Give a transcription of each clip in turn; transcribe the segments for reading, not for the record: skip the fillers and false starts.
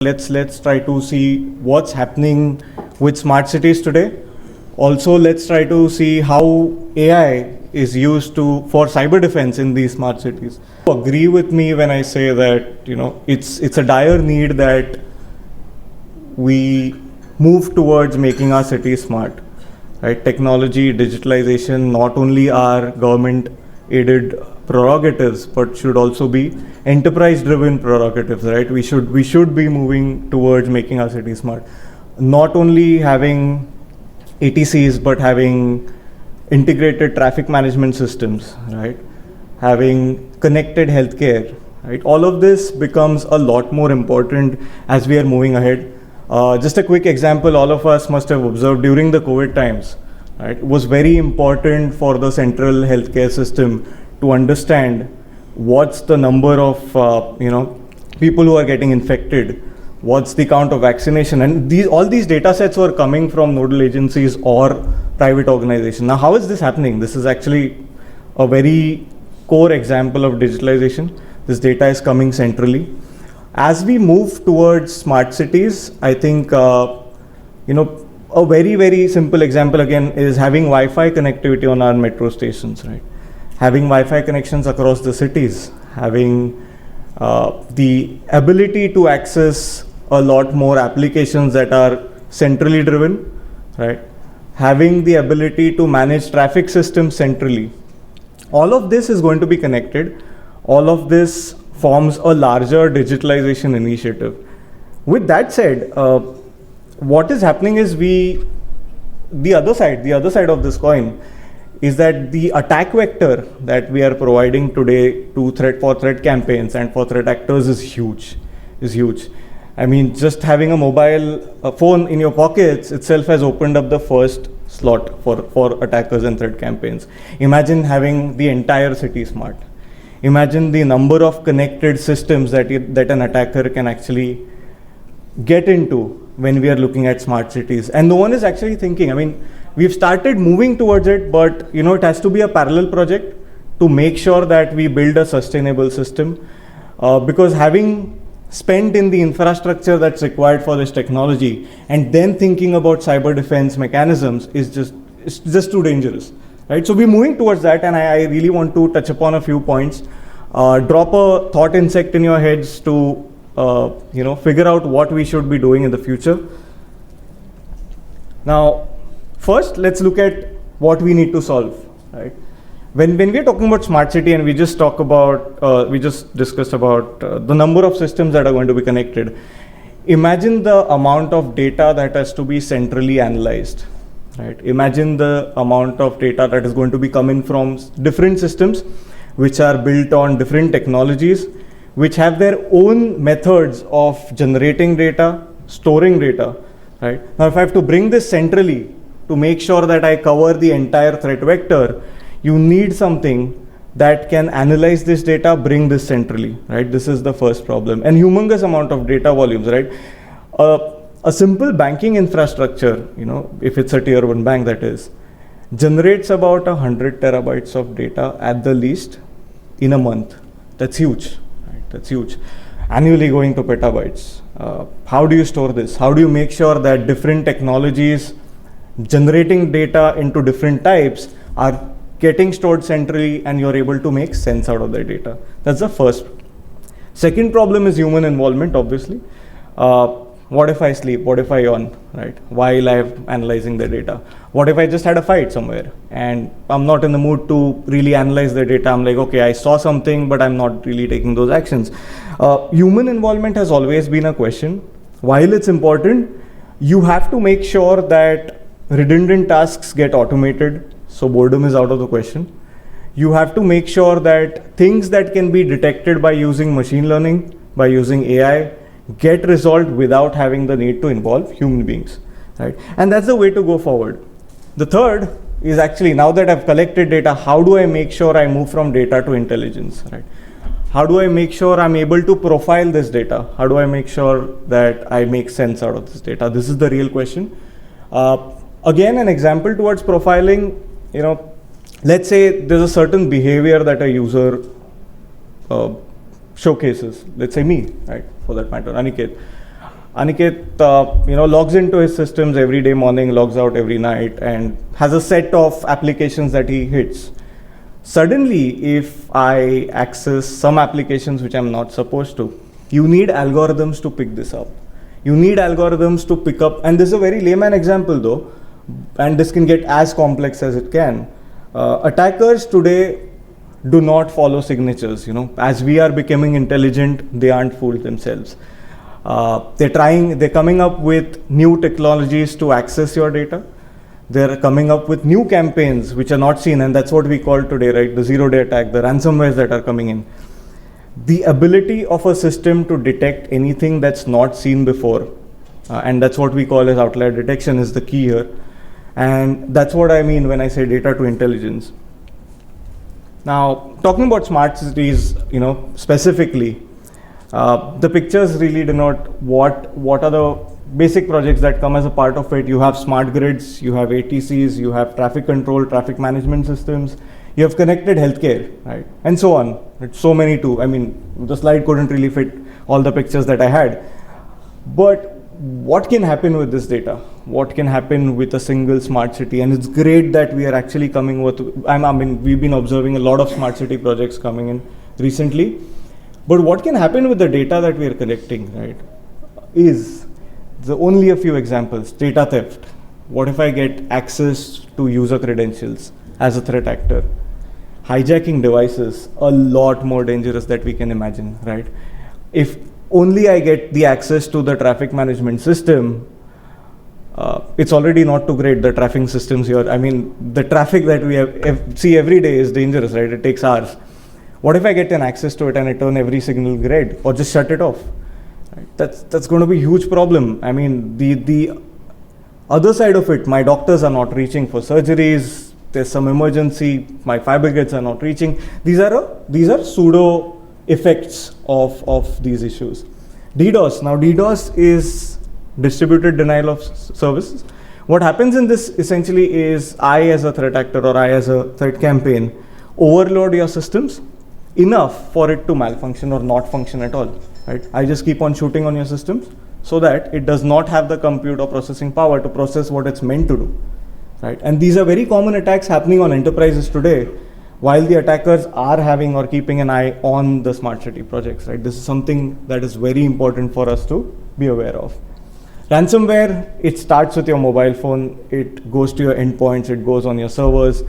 Let's try to see what's happening with smart cities today. Also, let's try to see how AI is used for cyber defense in these smart cities. Agree with me when I say that it's a dire need that we move towards making our cities smart. Right? Technology, digitalization not only are government aided prerogatives but should also be enterprise driven prerogatives, right? We should be moving towards making our cities smart, not only having ATCs but having integrated traffic management systems, right? Having connected healthcare, right? All of this becomes a lot more important as we are moving ahead. Just a quick example, all of us must have observed during the COVID times, right? It was very important for the central healthcare system to understand what's the number of people who are getting infected, what's the count of vaccination, and all these data sets were coming from nodal agencies or private organizations. Now, how is this happening? This is actually a very core example of digitalization. This data is coming centrally. As we move towards smart cities, I think a very, very simple example again is having Wi-Fi connectivity on our metro stations, right? Having Wi-Fi connections across the cities, having the ability to access a lot more applications that are centrally driven, right? Having the ability to manage traffic systems centrally. All of this is going to be connected. All of this forms a larger digitalization initiative. With that said, what is happening is the other side of this coin is that the attack vector that we are providing today to threat campaigns and for threat actors is huge. I mean, just having a mobile phone in your pockets itself has opened up the first slot for attackers and threat campaigns. Imagine having the entire city smart. Imagine the number of connected systems that an attacker can actually get into when we are looking at smart cities. And no one is actually thinking, I mean, we've started moving towards it, but it has to be a parallel project to make sure that we build a sustainable system. Because having spent in the infrastructure that's required for this technology and then thinking about cyber defense mechanisms is just too dangerous. Right, so we're moving towards that, and I really want to touch upon a few points. Drop a thought insect in your heads to figure out what we should be doing in the future. Now, first, let's look at what we need to solve. Right, when we're talking about smart city, and we just discussed about the number of systems that are going to be connected. Imagine the amount of data that has to be centrally analyzed. Right. Imagine the amount of data that is going to be coming from different systems which are built on different technologies, which have their own methods of generating data, storing data. Right. Now, if I have to bring this centrally to make sure that I cover the entire threat vector, you need something that can analyze this data, bring this centrally. Right. This is the first problem. And humongous amount of data volumes. Right. A simple banking infrastructure, if it's a tier 1 bank, that is, generates about 100 terabytes of data at the least in a month. That's huge. Right? That's huge. Annually going to petabytes. How do you store this? How do you make sure that different technologies generating data into different types are getting stored centrally and you're able to make sense out of that data? That's the first. Second problem is human involvement, obviously. What if I sleep? What if I yawn, right? While I'm analyzing the data? What if I just had a fight somewhere and I'm not in the mood to really analyze the data? I'm like, okay, I saw something, but I'm not really taking those actions. Human involvement has always been a question. While it's important, you have to make sure that redundant tasks get automated, so boredom is out of the question. You have to make sure that things that can be detected by using machine learning, by using AI, get resolved without having the need to involve human beings, right? And that's the way to go forward. The third is actually, now that I've collected data, how do I make sure I move from data to intelligence, right? How do I make sure I'm able to profile this data? How do I make sure that I make sense out of this data? This is the real question. Again, an example towards profiling, let's say there's a certain behavior that a user showcases, let's say me, right, for that matter, Aniket. Aniket, logs into his systems every day morning, logs out every night, and has a set of applications that he hits. Suddenly, if I access some applications which I'm not supposed to, you need algorithms to pick this up. You need algorithms to pick up, and this is a very layman example though, and this can get as complex as it can. Attackers today do not follow signatures. As we are becoming intelligent, they aren't fooled themselves. They're coming up with new technologies to access your data. They're coming up with new campaigns which are not seen, and that's what we call today, right? The zero-day attack, the ransomwares that are coming in. The ability of a system to detect anything that's not seen before, and that's what we call as outlier detection, is the key here. And that's what I mean when I say data to intelligence. Now, talking about smart cities, specifically, the pictures really denote what are the basic projects that come as a part of it. You have smart grids, you have ATCs, you have traffic control, traffic management systems, you have connected healthcare, right? And so on. It's so many too. I mean, the slide couldn't really fit all the pictures that I had. But what can happen with this data? What can happen with a single smart city? And it's great that we are actually coming with, we've been observing a lot of smart city projects coming in recently. But what can happen with the data that we are collecting, right, is only a few examples. Data theft. What if I get access to user credentials as a threat actor? Hijacking devices, a lot more dangerous that we can imagine, right? If only I get the access to the traffic management system, it's already not too great, the traffic systems here. I mean, the traffic that we see every day is dangerous, right? It takes hours. What if I get an access to it and I turn every signal red or just shut it off? Right? That's going to be a huge problem. I mean, the other side of it, my doctors are not reaching for surgeries. There's some emergency. My fire brigades are not reaching. These are pseudo effects of these issues. DDoS. Now, DDoS is distributed denial of services. What happens in this essentially is I, as a threat actor or I, as a threat campaign, overload your systems enough for it to malfunction or not function at all, right? I just keep on shooting on your systems so that it does not have the compute or processing power to process what it's meant to do, right? And these are very common attacks happening on enterprises today, while the attackers are having or keeping an eye on the smart city projects, right? This is something that is very important for us to be aware of. Ransomware, it starts with your mobile phone, it goes to your endpoints, it goes on your servers.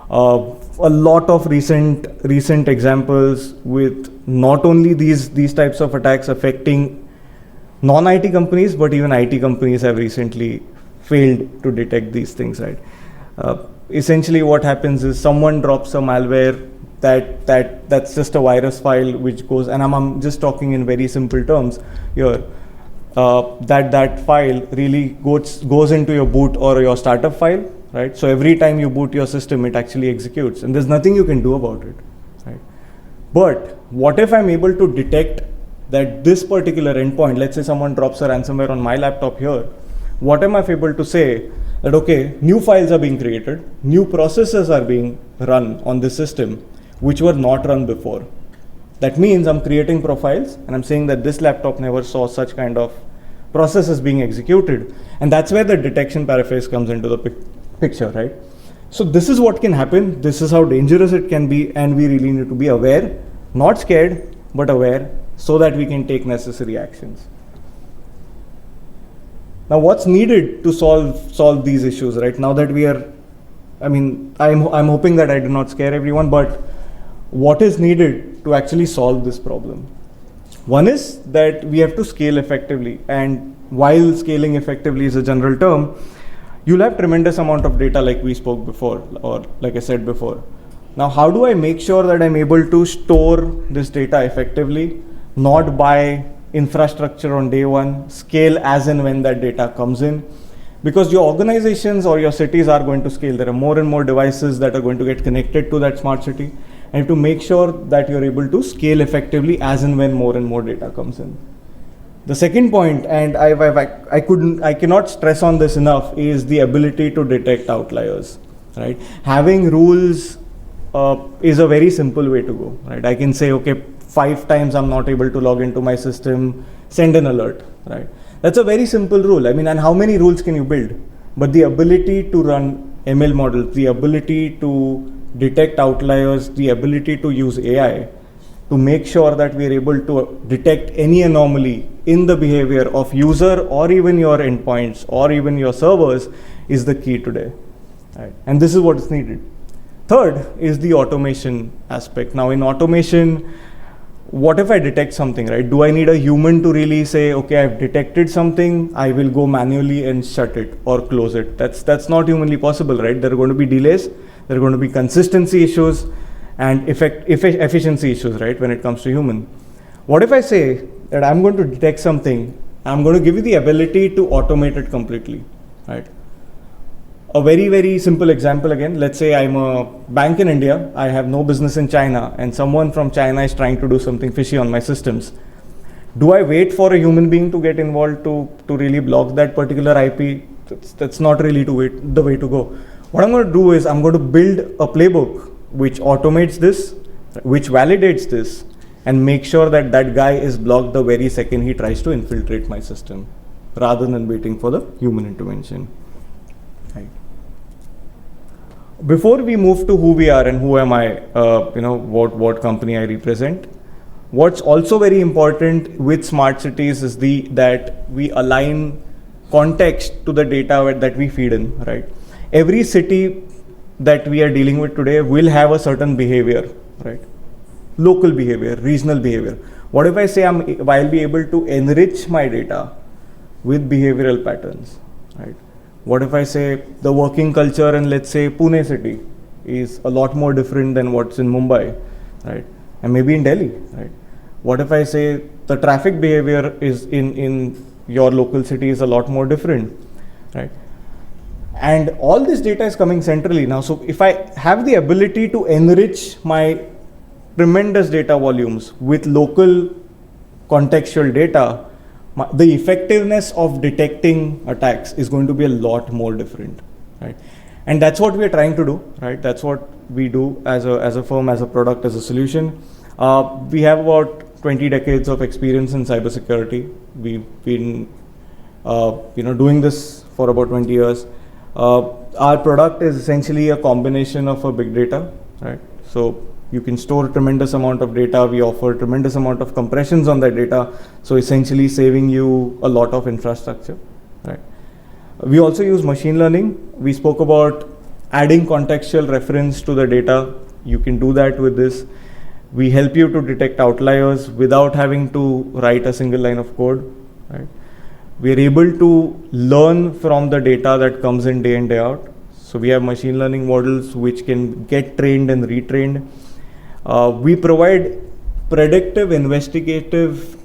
A lot of recent examples with not only these types of attacks affecting non-IT companies, but even IT companies have recently failed to detect these things, right? Essentially what happens is someone drops a malware that's just a virus file which goes, and I'm just talking in very simple terms here, that file really goes into your boot or your startup file, right? So every time you boot your system, it actually executes, and there's nothing you can do about it, right? But what if I'm able to detect that this particular endpoint, let's say someone drops a ransomware on my laptop here, what am I able to say that, okay, new files are being created, new processes are being run on this system, which were not run before. That means I'm creating profiles and I'm saying that this laptop never saw such kind of processes being executed. And that's where the detection paraphrase comes into the picture, right? So this is what can happen. This is how dangerous it can be. And we really need to be aware, not scared, but aware, so that we can take necessary actions. Now, what's needed to solve these issues, right? Now that we are, I'm hoping that I do not scare everyone, but what is needed to actually solve this problem? One is that we have to scale effectively, and while scaling effectively is a general term, you'll have tremendous amount of data like we spoke before, or like I said before. Now, how do I make sure that I'm able to store this data effectively, not by infrastructure on day one, scale as and when that data comes in? Because your organizations or your cities are going to scale. There are more and more devices that are going to get connected to that smart city. And to make sure that you're able to scale effectively as and when more and more data comes in. The second point, and I cannot stress on this enough, is the ability to detect outliers, right? Having rules is a very simple way to go, right? I can say, okay, 5 times I'm not able to log into my system, send an alert, right? That's a very simple rule. I mean, and how many rules can you build? But the ability to run ML models, the ability to detect outliers, the ability to use AI to make sure that we are able to detect any anomaly in the behavior of user or even your endpoints or even your servers is the key today. Right? And this is what is needed. Third is the automation aspect. Now in automation, what if I detect something, right? Do I need a human to really say, okay, I've detected something, I will go manually and shut it or close it? That's not humanly possible, right? There are going to be delays, there are going to be consistency issues and efficiency issues, right, when it comes to human. What if I say that I'm going to detect something, I'm going to give you the ability to automate it completely, right? A very, very simple example again, let's say I'm a bank in India, I have no business in China, and someone from China is trying to do something fishy on my systems. Do I wait for a human being to get involved to really block that particular IP? That's not really the way to go. What I'm going to do is I'm going to build a playbook which automates this, which validates this, and make sure that that guy is blocked the very second he tries to infiltrate my system, rather than waiting for the human intervention. Right. Before we move to who we are and who am I, what company I represent, what's also very important with smart cities is that we align context to the data that we feed in, right? Every city that we are dealing with today will have a certain behavior, right? Local behavior, regional behavior. What if I say I'll be able to enrich my data with behavioral patterns, right? What if I say the working culture in, let's say, Pune city is a lot more different than what's in Mumbai, right? And maybe in Delhi, right? What if I say the traffic behavior is in your local city is a lot more different, right? And all this data is coming centrally now. So if I have the ability to enrich my tremendous data volumes with local contextual data, the effectiveness of detecting attacks is going to be a lot more different, right? And that's what we are trying to do, right? That's what we do as a firm, as a product, as a solution. We have about 20 decades of experience in cybersecurity. We've been, doing this for about 20 years. Our product is essentially a combination of a big data, right? So you can store a tremendous amount of data. We offer a tremendous amount of compressions on that data. So essentially saving you a lot of infrastructure, right? We also use machine learning. We spoke about adding contextual reference to the data. You can do that with this. We help you to detect outliers without having to write a single line of code, right? We are able to learn from the data that comes in day out. So we have machine learning models which can get trained and retrained. We provide predictive, investigative,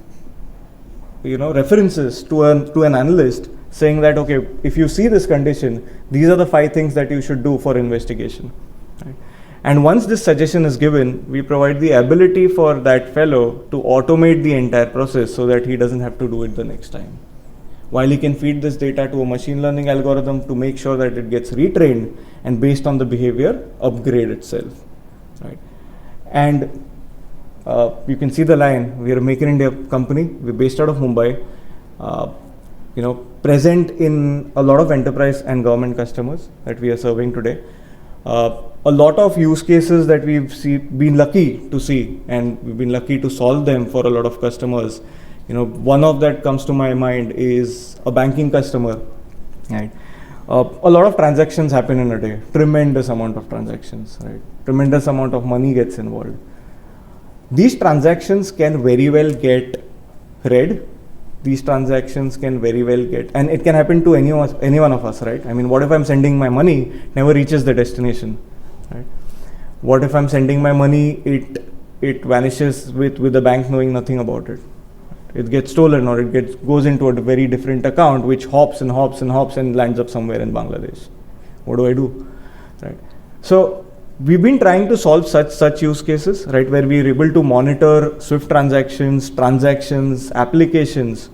references to an analyst saying that, okay, if you see this condition, these are the 5 things that you should do for investigation. Right? And once this suggestion is given, we provide the ability for that fellow to automate the entire process so that he doesn't have to do it the next time. While he can feed this data to a machine learning algorithm to make sure that it gets retrained and based on the behavior, upgrade itself, right? And you can see the line, we are a Make in India company, we're based out of Mumbai, present in a lot of enterprise and government customers that we are serving today. A lot of use cases that we've been lucky to see, and we've been lucky to solve them for a lot of customers. One of that comes to my mind is a banking customer, right? A lot of transactions happen in a day, tremendous amount of transactions, right? Tremendous amount of money gets involved. These transactions can very well get read. These transactions can very well get, and it can happen to any one of us, right? I mean, what if I'm sending my money, never reaches the destination, right? What if I'm sending my money, it vanishes with the bank knowing nothing about it? It gets stolen, or it goes into a very different account, which hops and hops and hops and lands up somewhere in Bangladesh. What do I do, right? So we've been trying to solve such use cases, right, where we're able to monitor SWIFT transactions, applications,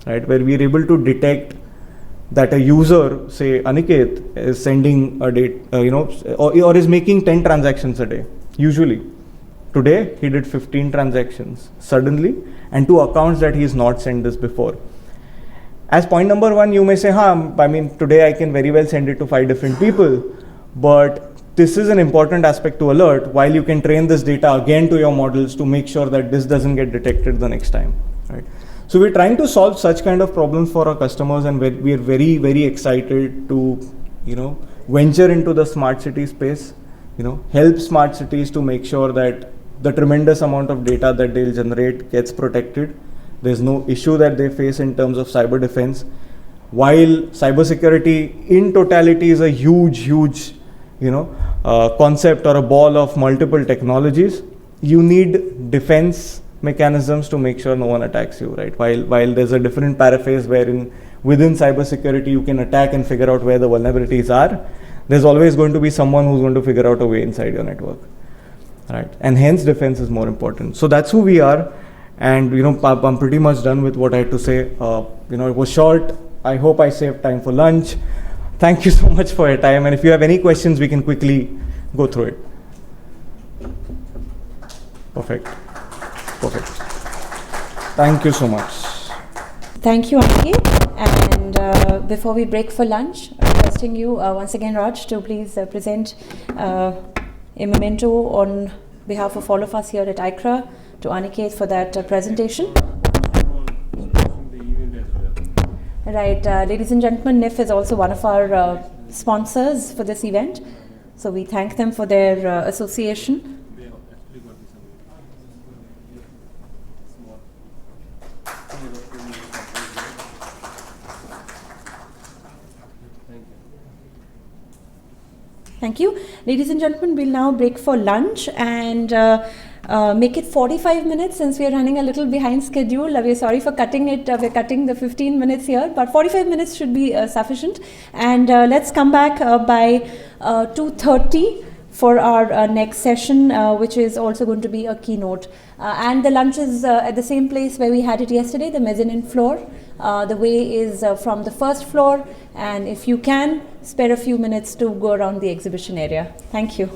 right, where we're able to detect that a user, say Aniket, is sending a date, or is making 10 transactions a day, usually. Today, he did 15 transactions suddenly, and to accounts that he has not sent this before. as point number one, you may say, I mean, today I can very well send it to 5 different people, but this is an important aspect to alert, while you can train this data again to your models to make sure that this doesn't get detected the next time, right? So we're trying to solve such kind of problems for our customers, and we're very, very excited to, venture into the smart city space, help smart cities to make sure that the tremendous amount of data that they'll generate gets protected. There's no issue that they face in terms of cyber defense. While cybersecurity in totality is a huge, concept or a ball of multiple technologies, you need defense mechanisms to make sure no one attacks you, right? While there's a different paraphrase wherein within cybersecurity you can attack and figure out where the vulnerabilities are, there's always going to be someone who's going to figure out a way inside your network, right? And hence defense is more important. So that's who we are. And I'm pretty much done with what I had to say. It was short. I hope I saved time for lunch. Thank you so much for your time. And if you have any questions, we can quickly go through it. Perfect. Thank you so much. Thank you, Aniket. And before we break for lunch, requesting you once again, Raj, to please present a memento on behalf of all of us here at ICRA to Aniket for that presentation. Right, ladies and gentlemen, NIF is also one of our sponsors for this event. So we thank them for their association. Thank you. Ladies and gentlemen, we'll now break for lunch and make it 45 minutes since we are running a little behind schedule. We're sorry for cutting it. We're cutting the 15 minutes here, but 45 minutes should be sufficient. And let's come back by 2:30 for our next session, which is also going to be a keynote. And the lunch is at the same place where we had it yesterday, the mezzanine floor. The way is from the first floor, and if you can, spare a few minutes to go around the exhibition area. Thank you.